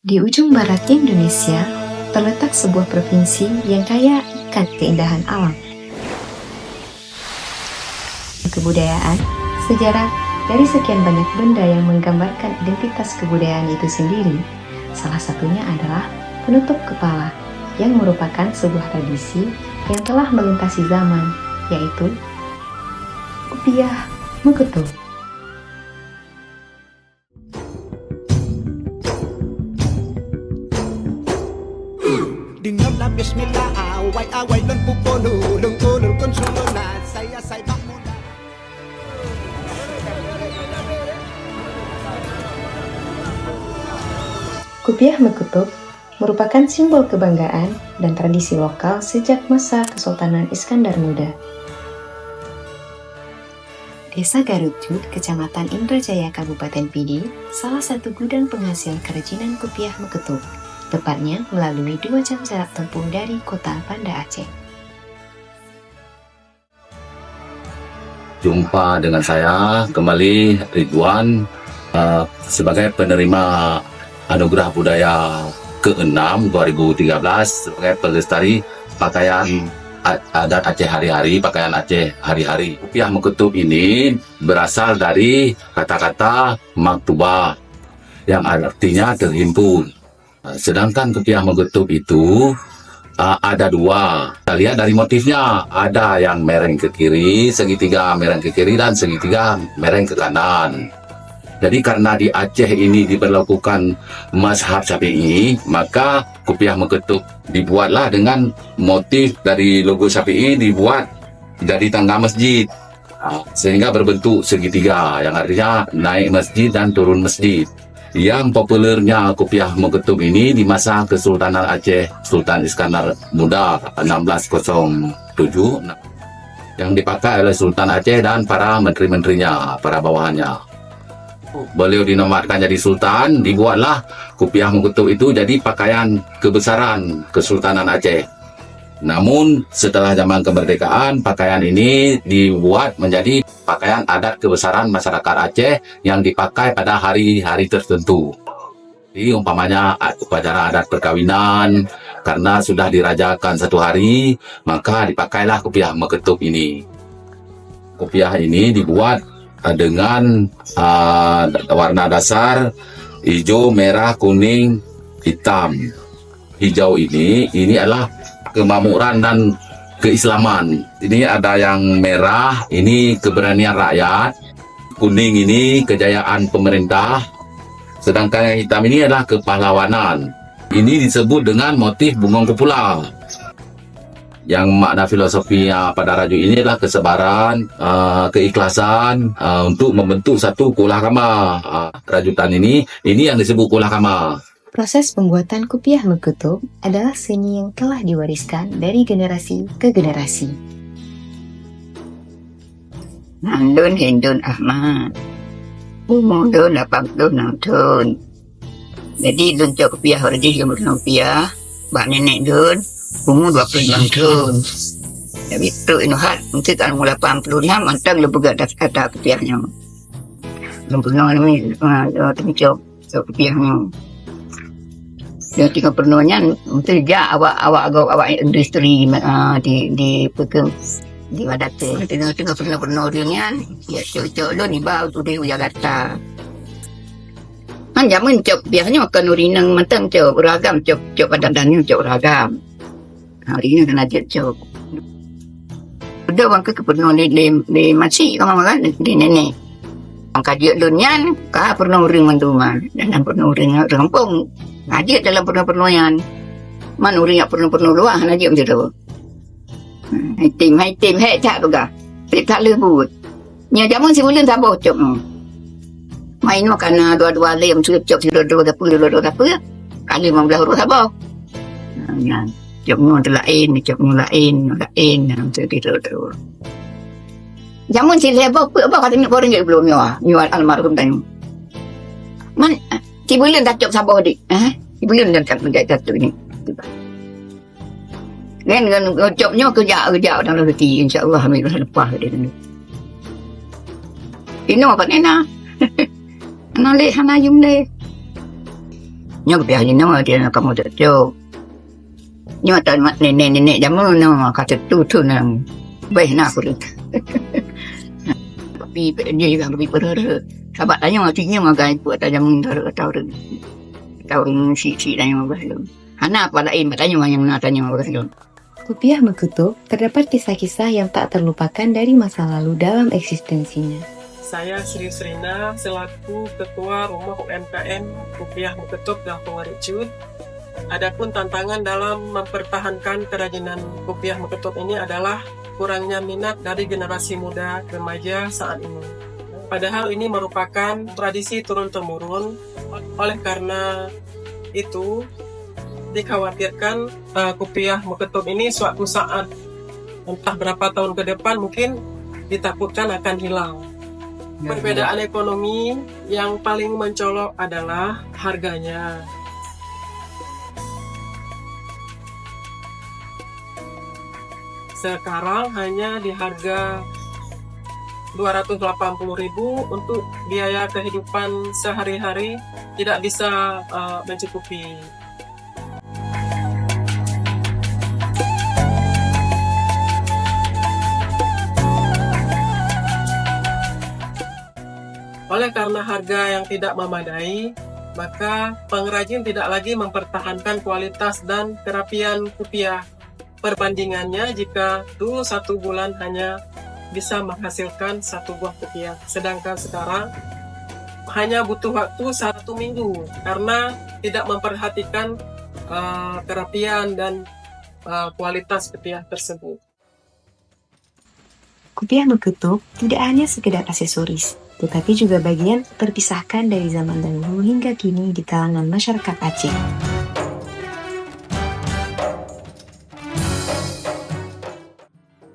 Di ujung barat Indonesia, terletak sebuah provinsi yang kaya akan keindahan alam, kebudayaan, sejarah, dari sekian banyak benda yang menggambarkan identitas kebudayaan itu sendiri. Salah satunya adalah penutup kepala, yang merupakan sebuah tradisi yang telah melintasi zaman, yaitu Kopiah Mekutub. Dengarlah bismillah awai lun puponu lun kun suluna saya bak muda. Kopiah Mekutub merupakan simbol kebanggaan dan tradisi lokal sejak masa Kesultanan Iskandar Muda. Desa Garutjud, Kecamatan Indrajaya, Kabupaten Pidi, salah satu gudang penghasil kerajinan kopiah Mekutub, tepatnya melalui 2 jam jarak tempuh dari kota Banda Aceh. Jumpa dengan saya kembali Ridwan sebagai penerima Anugerah Budaya ke-6 2013 sebagai pelestari pakaian adat Aceh hari-hari, pakaian Aceh hari-hari. Kopiah Mekutub ini berasal dari kata-kata maktubah yang artinya terhimpun. Sedangkan kopiah Mekutub itu ada 2. Kita lihat dari motifnya, ada yang mereng ke kiri, segitiga mereng ke kiri dan segitiga mereng ke kanan. Jadi karena di Aceh ini diberlakukan mazhab Syafi'i, maka kopiah Mekutub dibuatlah dengan motif dari logo Syafi'i, dibuat dari tangga masjid, sehingga berbentuk segitiga, yang artinya naik masjid dan turun masjid. Yang populernya kopiah Mekutub ini di masa Kesultanan Aceh Sultan Iskandar Muda 1607 yang dipakai oleh Sultan Aceh dan para menteri-menterinya, para bawahannya. Beliau dinobatkan jadi sultan, dibuatlah kopiah Mekutub itu jadi pakaian kebesaran Kesultanan Aceh. Namun setelah zaman kemerdekaan, pakaian ini dibuat menjadi pakaian adat kebesaran masyarakat Aceh yang dipakai pada hari-hari tertentu. Jadi umpamanya upacara adat perkawinan, karena sudah dirajakan 1 hari, maka dipakailah kopiah Mekutub ini. Kopiah ini dibuat dengan warna dasar hijau, merah, kuning, hitam. Hijau ini adalah kemakmuran dan keislaman. Ini ada yang merah, ini keberanian rakyat. Kuning ini kejayaan pemerintah. Sedangkan yang hitam ini adalah kepahlawanan. Ini disebut dengan motif Bungong Kupula. Yang makna filosofinya pada raju ini adalah kesabaran, keikhlasan untuk membentuk satu kulakama. Rajutan ini yang disebut kulakama. Proses pembuatan kopiah Mekutub adalah seni yang telah diwariskan dari generasi ke generasi. Nandun Hindun Ahmad, umudun 86 tahun. Jadi dun cok kopiah ordi jumlah kopiah, bak nenek dun umur 26 tahun. Jadi tu inuhat untuk kan umur 86 antang lebih ada kopiahnya. Lempuna ni cok kopiahnya. Dia tinggal penuhnya untuk awak industri di pekem di Wadate. Tinggal penuh dia ya cocok lo ni bau tu dia Jakarta. Man jamun cok biasanya makan urinang matang cok beragam cok padanannya cok beragam. Hari ini kena cok. Udah bang ke penuh di masih kamu kan di nenek. Kajian lunyan kah pernah uring mantuman dan pernah uring kampung. Ngajak dalam penuh-penuhan. Man uring yang penuh-penuh luah ngajak macam tu. Hai tim hek tak tu kah? Tak lebut. Nya jamun si bulan tak bocok. Main makan dua-dua lem cocok si dua apa? Kali 15 huruf tak bau. Nah, cok nu lain macam tu. Jamun si lebo apa katanya orang je belum nyawa almarhum tanya. Man si bulan tak cok sabar dik. Si bulan dah tak menjadi satu ni. Kan coknya kerja dalam rezeki insya-Allah ambil lepas dia ni. Ini apa nena? Nalih hana jumle. nhớ cái gì nó mà thì nó có một chỗ nhưng mà tận mặt nè dám nó cả tu tu là về nào cũng được vì gì cả vì bữa đó các bạn ấy nhưng mà cái bữa ta dám tao si đây mà vậy luôn hana apa lain matanya yang natanya begitu. Kupiah Mekutub terdapat kisah-kisah yang tak terlupakan dari masa lalu dalam eksistensinya. Saya Sri Srina selaku Ketua Rumah UMKM Kupiah Mekutub Gampung Ricut. Adapun tantangan dalam mempertahankan kerajinan Kupiah Mekutub ini adalah kurangnya minat dari generasi muda remaja saat ini. Padahal ini merupakan tradisi turun-temurun, oleh karena itu dikhawatirkan Kupiah Mekutub ini suatu saat entah berapa tahun ke depan mungkin ditakutkan akan hilang. Perbedaan ekonomi yang paling mencolok adalah harganya. Sekarang hanya di harga 280.000 untuk biaya kehidupan sehari-hari tidak bisa mencukupi. Oleh karena harga yang tidak memadai, maka pengrajin tidak lagi mempertahankan kualitas dan kerapian kupiah. Perbandingannya jika dulu 1 bulan hanya bisa menghasilkan 1 buah kupiah, sedangkan sekarang hanya butuh waktu 1 minggu karena tidak memperhatikan kerapian dan kualitas kupiah tersebut. Kupiah Mekutub tidak hanya sekedar aksesoris, tetapi juga bagian terpisahkan dari zaman dahulu hingga kini di kalangan masyarakat Aceh.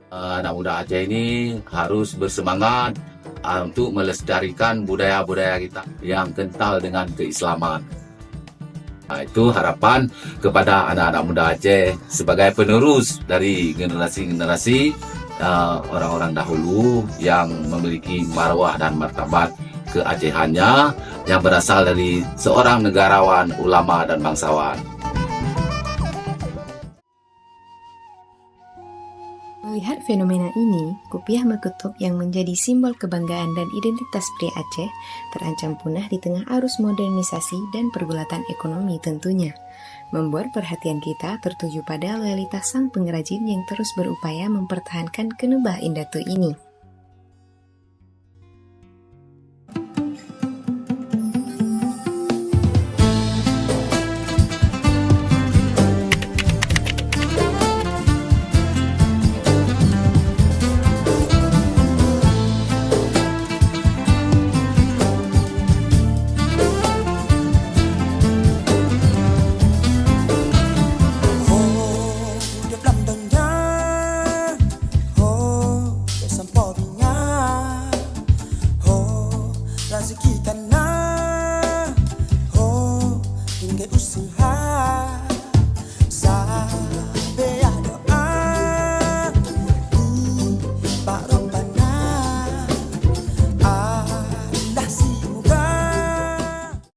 Anak muda Aceh ini harus bersemangat untuk melestarikan budaya-budaya kita yang kental dengan keislaman. Nah, itu harapan kepada anak-anak muda Aceh sebagai penerus dari generasi-generasi orang-orang dahulu yang memiliki marwah dan martabat keacehannya yang berasal dari seorang negarawan, ulama, dan bangsawan. Melihat fenomena ini, Kupiah Mekutub yang menjadi simbol kebanggaan dan identitas pria Aceh terancam punah di tengah arus modernisasi dan pergulatan ekonomi tentunya. Membuat perhatian kita tertuju pada loyalitas sang pengrajin yang terus berupaya mempertahankan kenubah indatu ini. Rezeki tanah, oh, hingga usaha.